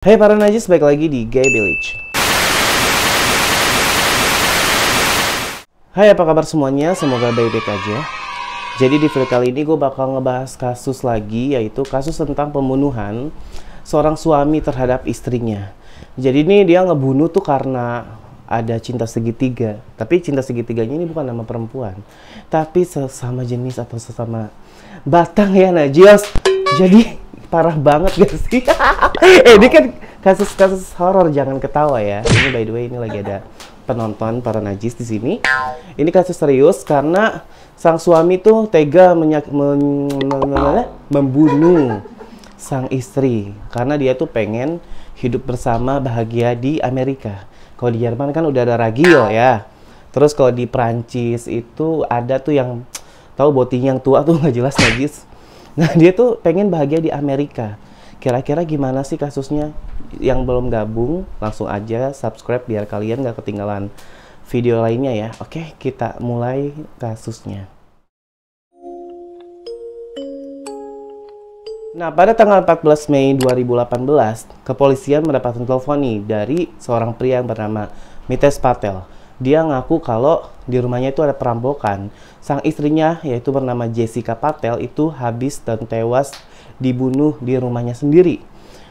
Hai para najis, balik lagi di Gay Village. Hai, apa kabar semuanya? Semoga baik-baik aja. Jadi di video kali ini gue bakal ngebahas kasus lagi, yaitu kasus tentang pembunuhan seorang suami terhadap istrinya. Jadi ini dia ngebunuh tuh karena ada cinta segitiga. Tapi cinta segitiganya ini bukan nama perempuan, tapi sesama jenis atau sesama batang ya najis. Jadi parah banget gak sih? Ini kan kasus-kasus horor, jangan ketawa ya. Ini by the way, ini lagi ada penonton para najis di sini. Ini kasus serius karena sang suami tuh tega membunuh sang istri karena dia tuh pengen hidup bersama bahagia di Amerika. Kalau di Jerman kan udah ada ragil ya. Terus kalau di Prancis itu ada tuh yang tahu boting yang tua tuh nggak jelas najis. Nah, dia tuh pengen bahagia di Amerika. Kira-kira gimana sih kasusnya? Yang belum gabung, langsung aja subscribe biar kalian gak ketinggalan video lainnya ya. Oke, kita mulai kasusnya. Nah, pada tanggal 14 Mei 2018, kepolisian mendapatkan telepon nih dari seorang pria yang bernama Mitesh Patel. Dia ngaku kalau di rumahnya itu ada perampokan. Sang istrinya, yaitu bernama Jessica Patel, itu habis dan tewas dibunuh di rumahnya sendiri.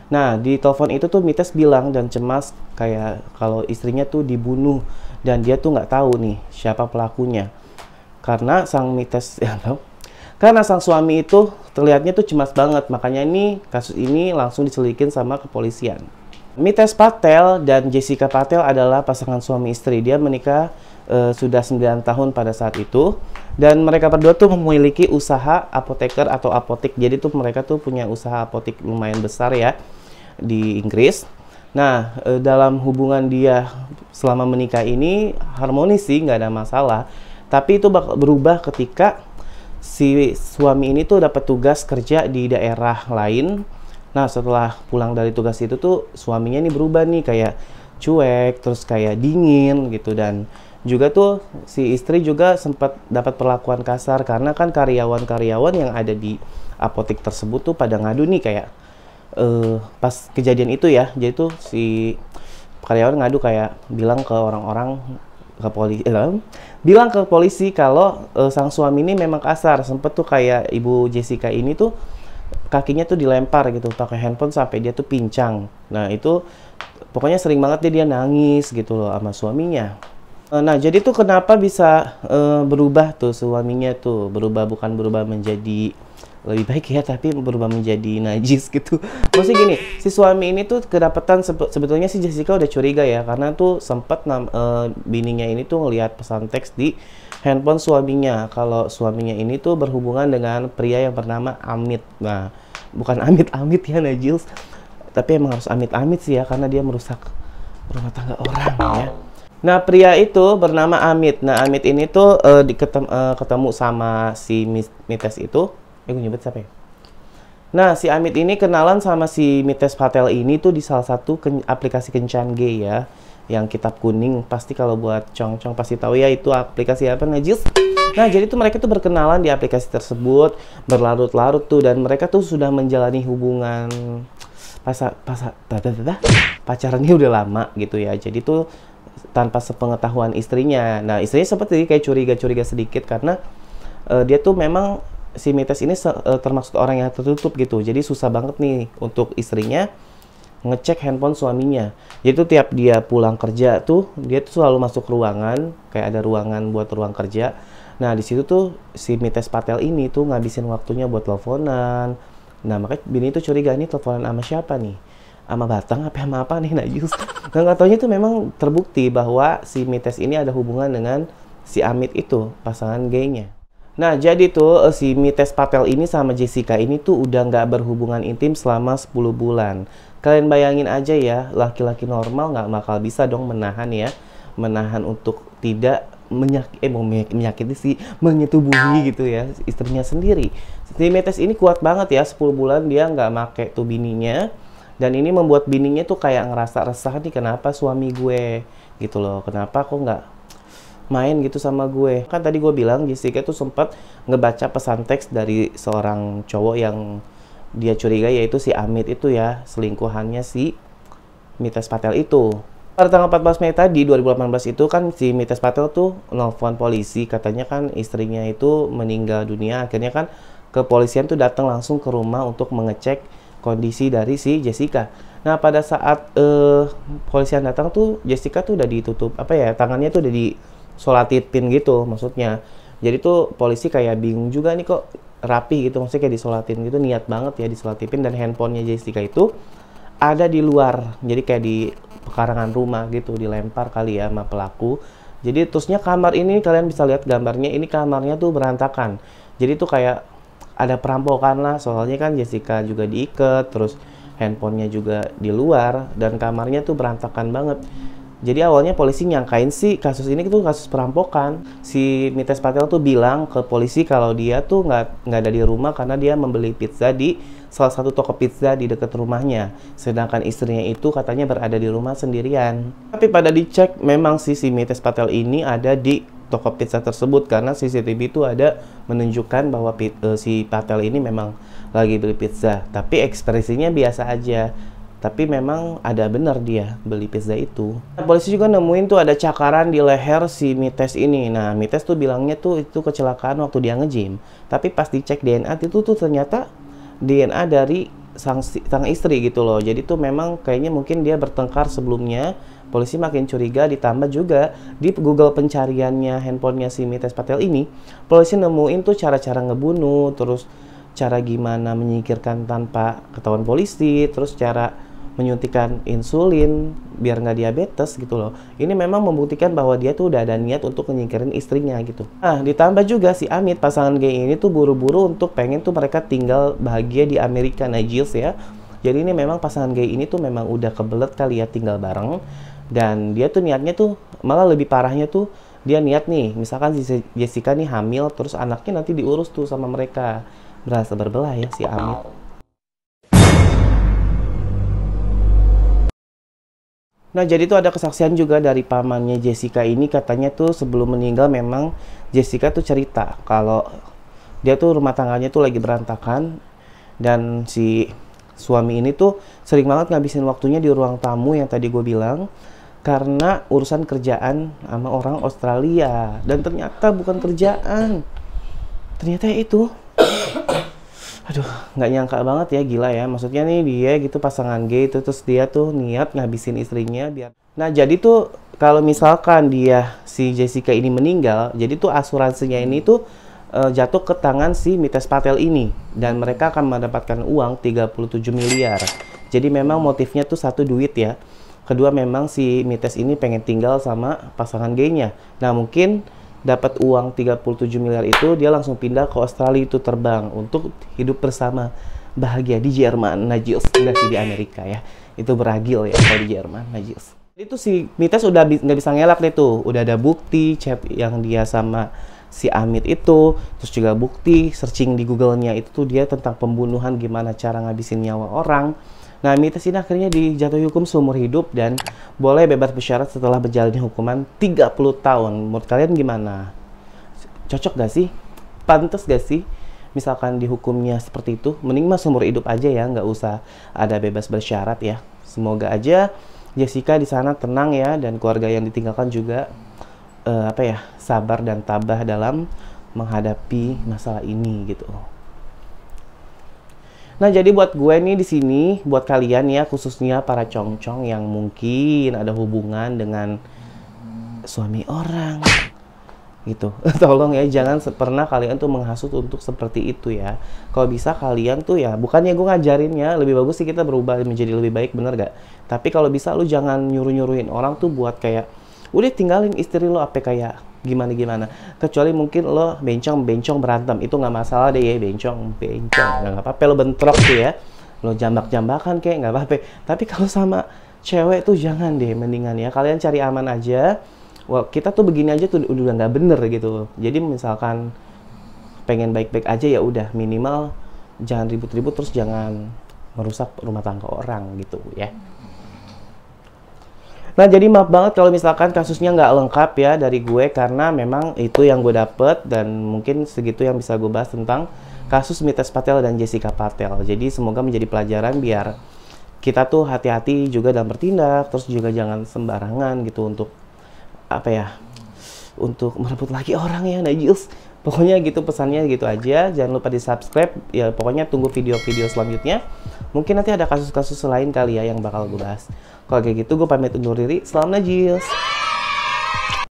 Nah, di telepon itu tuh Mitesh bilang dan cemas kayak kalau istrinya tuh dibunuh dan dia tuh nggak tahu nih siapa pelakunya. Karena sang Mitesh karena sang suami itu terlihatnya tuh cemas banget, makanya ini kasus ini langsung diselidikin sama kepolisian. Mitesh Patel dan Jessica Patel adalah pasangan suami istri. Dia menikah sudah 9 tahun pada saat itu. Dan mereka berdua tuh memiliki usaha apoteker atau apotik. Jadi tuh mereka tuh punya usaha apotik lumayan besar ya di Inggris. Nah, dalam hubungan dia selama menikah ini harmonis sih, nggak ada masalah. Tapi itu bakal berubah ketika si suami ini tuh dapat tugas kerja di daerah lain. Nah, setelah pulang dari tugas itu tuh suaminya ini berubah nih, kayak cuek, terus kayak dingin gitu. Dan juga tuh si istri juga sempat dapat perlakuan kasar karena kan karyawan-karyawan yang ada di apotek tersebut tuh pada ngadu nih kayak pas kejadian itu ya. Jadi tuh si karyawan ngadu kayak bilang ke orang-orang bilang ke polisi kalau sang suami ini memang kasar. Sempet tuh kayak ibu Jessica ini tuh kakinya tuh dilempar gitu pakai handphone sampai dia tuh pincang. Nah, itu pokoknya sering banget dia nangis gitu loh sama suaminya. Nah, jadi tuh kenapa bisa berubah tuh suaminya tuh, bukan berubah menjadi lebih baik ya, tapi berubah menjadi najis gitu. Maksudnya gini, si suami ini tuh kedapatan sebetulnya si Jessica udah curiga ya, karena tuh sempat bininya ini tuh ngelihat pesan teks di handphone suaminya kalau suaminya ini tuh berhubungan dengan pria yang bernama Amit. Nah, bukan amit-amit ya najis, tapi emang harus amit-amit sih ya, karena dia merusak rumah tangga orang ya. Nah, pria itu bernama Amit. Nah, Amit ini tuh ketemu sama si Mitesh itu. Gue nyebut siapa ya? Nah, si Amit ini kenalan sama si Mitesh Patel ini tuh di salah satu aplikasi kencan gay ya, yang kitab kuning. Pasti kalau buat cong-cong pasti tahu ya itu aplikasi apa najis. Nah, jadi tuh mereka tuh berkenalan di aplikasi tersebut berlarut-larut tuh, dan mereka tuh sudah menjalani hubungan pacarannya udah lama gitu ya. Jadi tuh tanpa sepengetahuan istrinya. Nah, istrinya seperti kayak curiga-curiga sedikit karena dia tuh memang si Mitesh ini termasuk orang yang tertutup gitu. Jadi susah banget nih untuk istrinya ngecek handphone suaminya. Jadi tuh tiap dia pulang kerja tuh dia tuh selalu masuk ruangan, kayak ada ruangan buat ruang kerja. Nah, di situ tuh si Mitesh Patel ini tuh ngabisin waktunya buat teleponan. Nah, makanya bini tuh curiga, ini teleponan sama siapa nih? Sama batang apa sama apa nih najis. Nah, nggak taunya tuh memang terbukti bahwa si Mitesh ini ada hubungan dengan si Amit itu, pasangan gaynya. Nah, jadi tuh si Mitesh Patel ini sama Jessica ini tuh udah nggak berhubungan intim selama 10 bulan. Kalian bayangin aja ya, laki-laki normal nggak bakal bisa dong menahan ya. Menahan untuk tidak menyakiti sih, menyetubuhi gitu ya istrinya sendiri. Si Mitesh ini kuat banget ya, 10 bulan dia nggak make tuh bininya. Dan ini membuat bininya tuh kayak ngerasa resah nih, kenapa suami gue gitu loh, kenapa kok nggak main gitu sama gue. Kan tadi gue bilang Jessica tuh sempat ngebaca pesan teks dari seorang cowok yang dia curiga, yaitu si Amit itu ya, selingkuhannya si Mitesh Patel itu. Pada tanggal 14 Mei tadi 2018 itu kan si Mitesh Patel tuh nelfon polisi, katanya kan istrinya itu meninggal dunia. Akhirnya kan kepolisian tuh datang langsung ke rumah untuk mengecek kondisi dari si Jessica. Nah, pada saat polisian datang tuh Jessica tuh udah ditutup tangannya tuh udah disolatin gitu maksudnya. Jadi tuh polisi kayak bingung juga nih, kok rapi gitu, maksudnya kayak disolatin gitu, niat banget ya disolatin. Dan handphonenya Jessica itu ada di luar, jadi kayak di pekarangan rumah gitu, dilempar kali ya sama pelaku. Jadi terusnya kamar ini, kalian bisa lihat gambarnya, ini kamarnya tuh berantakan. Jadi tuh kayak ada perampokan lah, soalnya kan Jessica juga diikat, terus handphonenya juga di luar, dan kamarnya tuh berantakan banget. Jadi awalnya polisi nyangkain sih kasus ini tuh kasus perampokan. Si Mitesh Patel tuh bilang ke polisi kalau dia tuh nggak ada di rumah karena dia membeli pizza di salah satu toko pizza di dekat rumahnya. Sedangkan istrinya itu katanya berada di rumah sendirian. Tapi pada dicek memang si Mitesh Patel ini ada di toko pizza tersebut karena CCTV itu ada menunjukkan bahwa si Patel ini memang lagi beli pizza. Tapi ekspresinya biasa aja. Tapi memang ada benar dia beli pizza itu. Nah, polisi juga nemuin tuh ada cakaran di leher si Mitesh ini. Nah, Mitesh tuh bilangnya tuh itu kecelakaan waktu dia nge-gym. Tapi pas dicek DNA itu tuh ternyata DNA dari sang istri gitu loh. Jadi tuh memang kayaknya mungkin dia bertengkar sebelumnya. Polisi makin curiga, ditambah juga di Google pencariannya handphonenya si Mitesh Patel ini, polisi nemuin tuh cara-cara ngebunuh, terus cara gimana menyingkirkan tanpa ketahuan polisi, terus cara menyuntikkan insulin biar nggak diabetes gitu loh. Ini memang membuktikan bahwa dia tuh udah ada niat untuk menyingkirin istrinya gitu. Nah, ditambah juga si Amit, pasangan gay ini tuh buru-buru untuk pengen tuh mereka tinggal bahagia di Amerika, Najils ya. Jadi ini memang pasangan gay ini tuh memang udah kebelet kali ya tinggal bareng. Dan dia tuh niatnya tuh malah lebih parahnya tuh dia niat nih, misalkan si Jessica nih hamil, terus anaknya nanti diurus tuh sama mereka. Berasa berbelah ya si Amit. Nah, jadi tuh ada kesaksian juga dari pamannya Jessica ini, katanya tuh sebelum meninggal memang Jessica tuh cerita kalau dia tuh rumah tangganya tuh lagi berantakan dan si suami ini tuh sering banget ngabisin waktunya di ruang tamu yang tadi gue bilang karena urusan kerjaan sama orang Australia. Dan ternyata bukan kerjaan, ternyata itu aduh, nggak nyangka banget ya, gila ya. Maksudnya nih dia gitu pasangan gay itu, terus dia tuh niat ngabisin istrinya biar. Nah, jadi tuh kalau misalkan dia si Jessica ini meninggal, jadi tuh asuransinya ini tuh jatuh ke tangan si Mitesh Patel ini dan mereka akan mendapatkan uang 37 miliar. Jadi memang motifnya tuh satu, duit ya. Kedua, memang si Mitesh ini pengen tinggal sama pasangan gaynya. Nah, mungkin dapat uang 37 miliar itu dia langsung pindah ke Australia, itu terbang untuk hidup bersama bahagia di Jerman, Najils, enggak sih di Amerika ya, itu beragil ya kalau di Jerman, Najils. Itu si Mitesh udah nggak bisa ngelak deh tuh, udah ada bukti chat yang dia sama si Amit itu, terus juga bukti searching di Google-nya itu tuh dia tentang pembunuhan, gimana cara ngabisin nyawa orang. Nah, Mitesh ini akhirnya dijatuhi hukum seumur hidup dan boleh bebas bersyarat setelah berjalannya hukuman 30 tahun. Menurut kalian gimana? Cocok gak sih? Pantes gak sih? Misalkan dihukumnya seperti itu, mending mah seumur hidup aja ya, nggak usah ada bebas bersyarat ya. Semoga aja Jessica di sana tenang ya, dan keluarga yang ditinggalkan juga sabar dan tabah dalam menghadapi masalah ini gitu. Nah, jadi buat gue nih di sini, buat kalian ya, khususnya para congcong yang mungkin ada hubungan dengan suami orang gitu. Tolong ya, jangan pernah kalian tuh menghasut untuk seperti itu ya. Kalau bisa kalian tuh ya, bukannya gue ngajarinnya, lebih bagus sih kita berubah menjadi lebih baik, bener gak? Tapi kalau bisa lu jangan nyuruh-nyuruhin orang tuh buat kayak, udah tinggalin istri lo apa kayak gimana-gimana. Kecuali mungkin lo bencong berantem, itu nggak masalah deh ya, bencong nggak apa-apa lo bentrok tuh ya, lo jambak-jambakan kayak nggak apa-apa. Tapi kalau sama cewek tuh jangan deh, mendingan ya kalian cari aman aja. Wah, kita tuh begini aja tuh udah nggak bener gitu. Jadi misalkan pengen baik-baik aja ya udah, minimal jangan ribut-ribut, terus jangan merusak rumah tangga orang gitu ya. Nah, jadi maaf banget kalau misalkan kasusnya nggak lengkap ya dari gue, karena memang itu yang gue dapet dan mungkin segitu yang bisa gue bahas tentang kasus Mitesh Patel dan Jessica Patel. Jadi semoga menjadi pelajaran biar kita tuh hati-hati juga dalam bertindak, terus juga jangan sembarangan gitu untuk apa ya, untuk merebut lagi orang ya najis. Pokoknya gitu pesannya gitu aja. Jangan lupa di subscribe ya, pokoknya tunggu video-video selanjutnya. Mungkin nanti ada kasus-kasus lain kali ya yang bakal gue bahas. Kalau kayak gitu gue pamit undur diri. Salam najis.